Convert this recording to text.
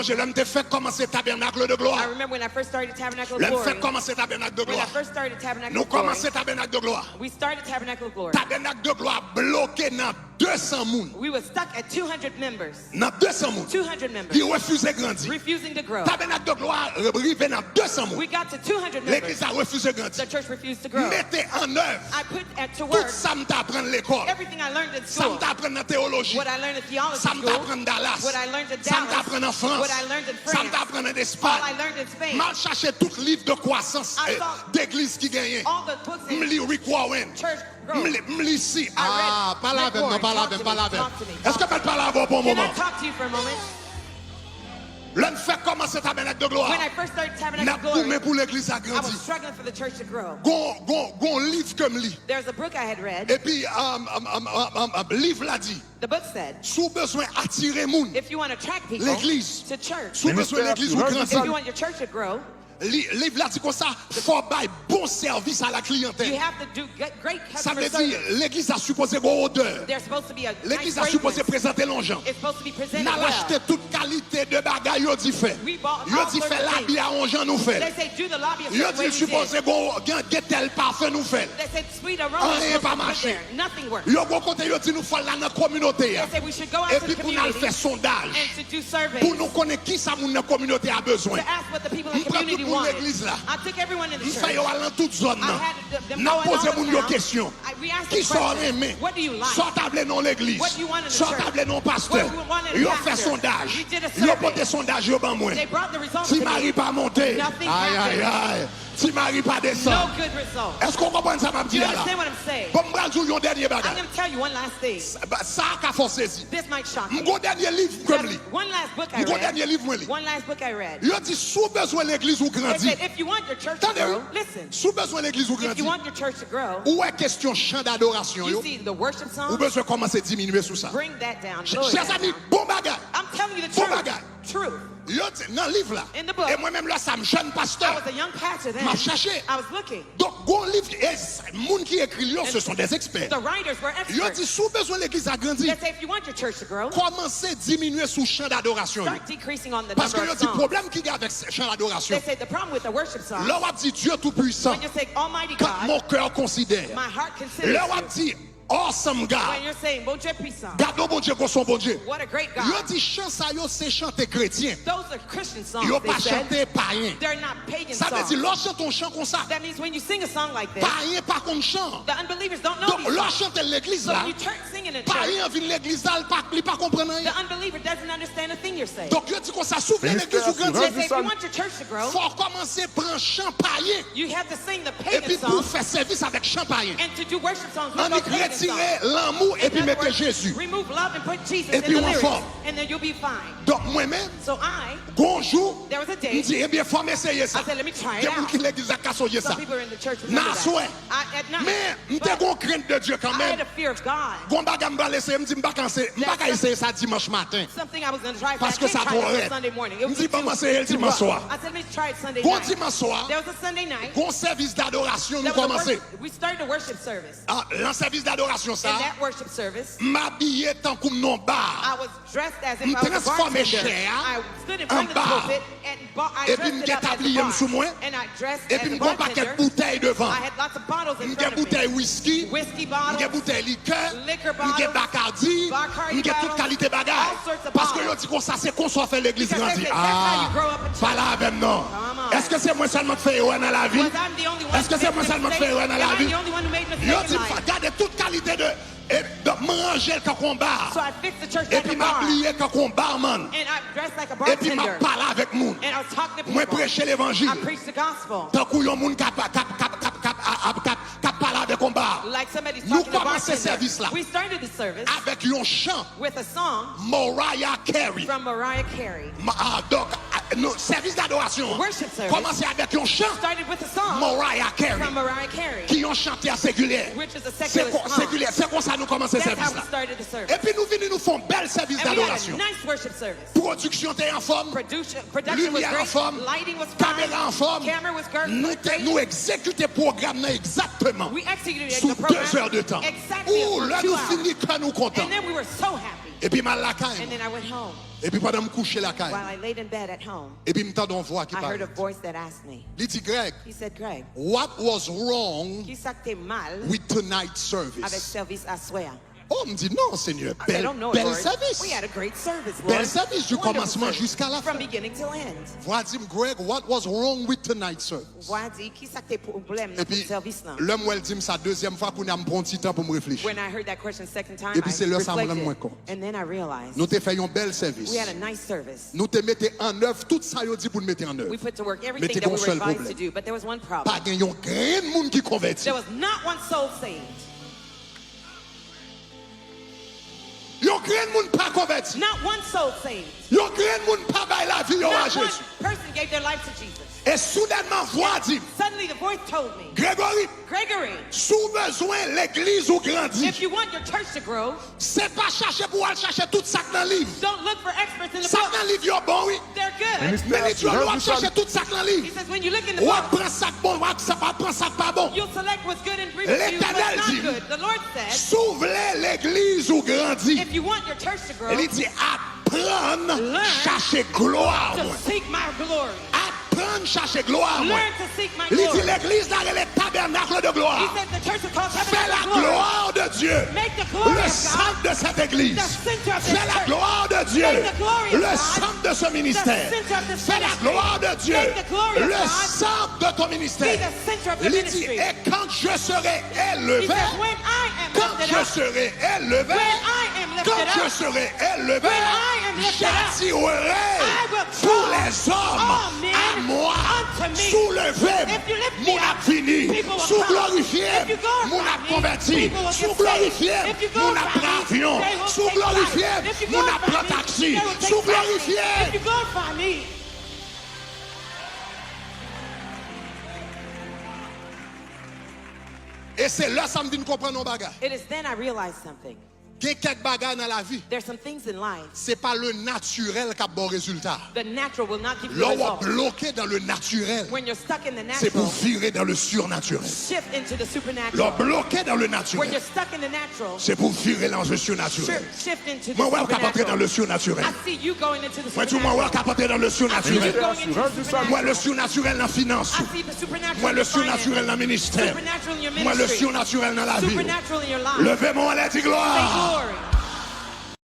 songez, l'homme te fait commencer tabernacle de gloire. I remember when I first started Tabernacle of L'homme Glory. fait commencer tabernacle de When I gloire. first started Tabernacle Nous of Glory, commençons tabernacle de gloire. we started Tabernacle of Glory. Tabernacle de gloire bloqué dans 200 moun. We were stuck at 200 members. Dans 200 moun. 200 members. Qui refusait grandir. Refusing to grow. Tabernacle de gloire arrivé dans 200 moun. We got to 200 L'église members. a refusé grandir. The church refused to grow. Mettez en œuvre I put to tout work ça m'apprend l'école. everything I learned in Ça school. m'apprend dans théologie. What I learned in theology Ça school. m'apprend Dallas. What I learned in Ça Dallas. m'apprend en France. What I learned in Ça France. m'apprend en All Espagne. I learned in Spain. Mal chercher tout livre de croissance I saw d'église qui gagne. all the books in M'li Rick Warren. church growth. M'li ici. I read pas la Rick veine, non, Warren. pas la Talk veine, to pas me, la veine. talk to me. Est-ce que peut parler à vous pour un Can moment? I talk to you for a moment? L'homme fait commencer tabernacle de gloire. When I first started Tabernacle N'a of Glory, boumé pour l'église à I was grandir. struggling for the church to grow. Gon livre comme lit. There's a book I had read. Et puis livre l'a dit. The book said, Sous besoin attirer moun. if you want to attract people L'église. to church, Sous besoin l'église ou if you grandir. want your church to grow, Livre là dit comme ça, faut bailler bon service à la you clientèle. have to do great Ça customer veut dire service. l'église a supposé avoir odeur. There's supposed to be a nice L'église a supposé fragrance. présenter l'ongeant. It's supposed to be presented N'a acheté well. toute qualité de bagaille yo dit fait. We bought Yo all dit sorts fait of la things. bi à ongeant nous They fait. say do the lobby a Yo certain way dit we did. supposé gen tel parfum nous fait. They said sweet aroma Rien is pas supposed to be marché. there. Nothing worked. Yo go côté yo dit nous faut là dans communauté. They said we should go out Et to puis the pour nous community faire sondage. and to do surveys Pour nous connaître qui ça moun dans communauté a besoin. to ask what the people in the M'prend tout community pour wanted. l'église là. I took everyone in the M'fait church. yo aller dans toute zone I nan. had them N'a go in posé all moun the yo town. question. We asked Qui the sont question, aimé? what do you like? Soit tablé non l'église. What do you want in the Soit church? tablé non pasteur. What do you want in the Yo pastor? fait sondage. We did a Yo survey. porté sondage yo ban moi. They brought the results Si to Marie me. pas monté. Nothing Aïe aïe happened. aïe. Si Marie pas descend. No good results. Est-ce qu'on comprend ça m'a dit You là? understand what I'm saying? Bon m'bral jou yon dernier I'm bagage. going to tell you one last thing. Ça qu'a forcé si. This might shock you. M'gon dernier livre comme li. One last book I M'gon read. dernier livre moi li. One last book I read. Yo dit sous besoin l'église ou They grandi. said if you want your church to Attendez, grow, listen. sous besoin l'église ou If grandi. you want your church to grow, Ou est question chant d'adoration you yo. see the worship Ou song, besoin commencer diminuer sous ça. bring that down. lower Chers that amis, down. bon bagage. I'm telling you the Bon truth. bagage. Truth. Yo dit dans livre là. In the book. Et moi-même là ça me jeune I pasteur. was a young pastor then. M'a cherché. I was looking. Donc gon livre et moun qui écrit yo ce sont des experts. The writers were Yo experts. dit sous besoin l'église a grandi. They say if you want your church to grow, Commencez diminuer sous chant d'adoration. yo. start decreasing on the Parce que number yo of dit songs. problème qui y a avec chant d'adoration. They say the problem with the worship song, Là on dit Dieu tout puissant. when you say Almighty Quand God, mon cœur considère. my heart considers Là on you. dit awesome God. When you're saying bon Dieu puissant, Garde bon Dieu qu'on son bon Dieu. what a great Yo God. dit chant ça yo c'est chanter chrétien. Those are Christian songs, Yo they pas said. chanter païen. They're not pagan Ça veut songs. dire lorsque ton chant comme ça, That means when you sing a song like this, païen pas comme chant. the unbelievers don't know Donc these lorsque songs. chante l'église So là, when you sing in a church, païen vient l'église là, il pas comprendre rien. the unbeliever doesn't understand a thing you're saying. Donc yo dit qu'on ça souffle l'église ou They grandir. say if you want your church to grow, Faut commencer prendre chant païen you have to sing the et puis pagan pour songs faire service avec chant païen. and to do worship songs with On those y pagan retirer songs. l'amour et puis In other mettre words, Jésus. remove love and put Jesus Et in puis the on lyrics, forme. and then you'll be fine. Donc moi-même, So I, bonjour, there was a je day, dis eh bien faut m'essayer ça. I said, let me try Il y it a gens qui out. l'église a cassoyer ça. Some people in the church remember Na that. souhait. At night, Mais but m'te gon crainte de Dieu quand I même. had a fear of God. Gon bagay m'ba laisser, m'di m'ba essayer ça dimanche matin. Something I was going to try, but Parce I que can't ça try it pourrait. on Sunday morning. It was M'di too, pas m'essayer le too dimanche rough. soir. I said, let me try it Sunday Gon night. dimanche soir, There was a Sunday night. gon service d'adoration nous There was a commencer. worship, we started a worship service. Ah, dans service d'adoration ça, In that worship service, m'habiller tant comme non bar. I was dressed as if I was a Transformé bartender. chair I stood in en front of the bar. pulpit and I Et puis dressed it up as m'habillé a sous moi. bar. And I dressed Et as puis a m'gon paquet bartender. bouteille devant. I had lots of bottles in M'gen front of me. bouteille whisky, Whiskey m'gen bottles, bouteille liqueur, liquor m'gen bottles, Bacardi, Bacardi m'gen toute bottles, qualité bagage. all sorts of Parce que bottles. yo dit qu'on ça c'est qu'on soit fait l'église Because grandie. they say, that's how you grow up in church. Pas là avec non. Come on. Est-ce que c'est moi seulement qui fais erreur dans la vie? Was I'm the only one Est-ce que who c'est made moi seulement qui mistakes? fais erreur dans la Am I vie? the only one who made Yo mistakes dit in life? garde toute qualité de manger quand on bar. So I fixed the church Et like puis a bar. m'habiller quand on barman. And I dressed like a Et puis m'a bartender. parlé avec moun. And I was talking to Moi people. prêcher l'évangile. I preached the gospel. Tant qu'on yon moun kap parle avec on bar. Like somebody's Nous talking to a commençons ce bartender. service là We started the service avec un chant with a song Mariah Carey. from Mariah Carey. Donc, nos services d'adoration Worship service. commençait avec un chant Started with a song Mariah Carey from Mariah Carey, qui ont chanté en séculaire. which is a C'est secular song. séculaire. C'est comme ça nous commençons ce That's how service we là. started the service. Et puis nous venons nous faire un bel service And we had a d'adoration. nice worship service. Production était en forme. Production was Lumière en great. forme. Lighting was fine. Caméra en forme. Camera was Nous great. nous exécuter programme là exactement We executed sous the program 2 heures de temps. exactly Ouh, in là 2 nous hours. finissons quand nous contents. And then we were so happy. Et puis mal la And caille. then I went home. Et puis pendant me coucher la caille. While I laid in bed at home, Et puis m'entends une voix qui I heard parle. a voice that asked me. Il dit Greg, He said, Greg, what was wrong qu'est-ce que t'es mal with tonight's avec service? service à soir? Oh, me dit non, Seigneur. I said, I don't know, Lord. Service. We had a great service, Lord. Bel service du Wonderful commencement service. jusqu'à la fin. From beginning till end. Voix dit Greg, what was wrong with tonight's service? Voix dit, qu'est-ce que t'es problème Et dans ton puis, service là? l'homme où elle dit ça deuxième fois pour nous prendre un petit temps pour me réfléchir. When I heard that question second time, Et puis, c'est I là ça me rend moins reflected. compte. And then I realized Nous te faisons un bel service. we had a nice service. Nous te mettons en œuvre tout ça yo dit pour nous mettre en œuvre. We put to work Mais everything t'es that we qu'on were seul advised to problème. do, but there was one problem. Pas gagne un grand monde qui convertit. There was not one soul saved. Yon grand monde pas converti. Not one soul saved. Yon grand monde pas bail la vie yo à Not one Jésus. person gave their life to Jesus. Et soudainement voix dit Suddenly the voice told me, Grégory, Gregory, sous besoin l'église ou grandit. if you want your church to grow, C'est pas chercher pour aller chercher tout ça dans le livre. don't look for experts in the Ça book. dans le livre yo bon oui. They're good. Mais les dieux doivent chercher tout ça dans le He livre. says when you look in the Ou book, prend ça bon, ou ça pas prend ça pas bon. you'll select what's good and bring it to you L'Éternel what's dit, not good. The Lord said, S'ouvre l'église ou grandit. if you want your church to grow, Il dit apprendre chercher gloire. to seek my glory. Apprendre chercher gloire. Learn to seek my Il dit glory. l'église là elle est tabernacle de He gloire. said the church is called Fais la tabernacle of glory. gloire de Dieu. Make the glory Le of God centre de cette église. the center of this Fais la church. gloire de Dieu. Make the glory of Le God centre de ce ministère. the center of this Fais la ministry. gloire de Dieu. Make the glory of Le God centre de ton ministère. be the center of your Il dit, ministry. et quand je serai He élevé, says when I am quand lifted je up, serai élevé, when I am quand lifted je up, serai élevé, When I am lifted up, j'attirerai I will tous draw les hommes all men à moi. unto me. Soulevé, If you lift me mon up, a fini. people will Sous come. glorifié, If you glorify mon a me, converti. people will Sous get glorifié, saved. If you mon a glorify pris me, avion. they will Sous take glorifié, flight. If you mon a glorify pris me, taxi. they will take Sous flight. glorifié. If you glorify me, Et c'est là ça me dit de comprendre nos bagages. it is then I realized something. Il y a quelques bagages dans la vie. There's some things in life. C'est pas le naturel qui a bon résultat. The natural will not give you Là, on results. bloqué dans le naturel. When you're stuck in the C'est pour natural, virer dans le surnaturel. shift into the Là, supernatural. bloqué dans le When naturel. you're stuck in the natural, C'est pour virer dans le surnaturel. shift into the Moi, ouais, on capable dans le supernatural. surnaturel. I see you going into the Moi, tout le monde, ouais, supernatural. capable dans le I see you surnaturel. going into the Moi, supernatural. le surnaturel dans la finance. I see the supernatural Moi, in le your finance. surnaturel dans le ministère. Supernatural in your Moi, le ministry. surnaturel dans la vie. Supernatural in your life. Levez-moi, allez, dit Say gloire. glory.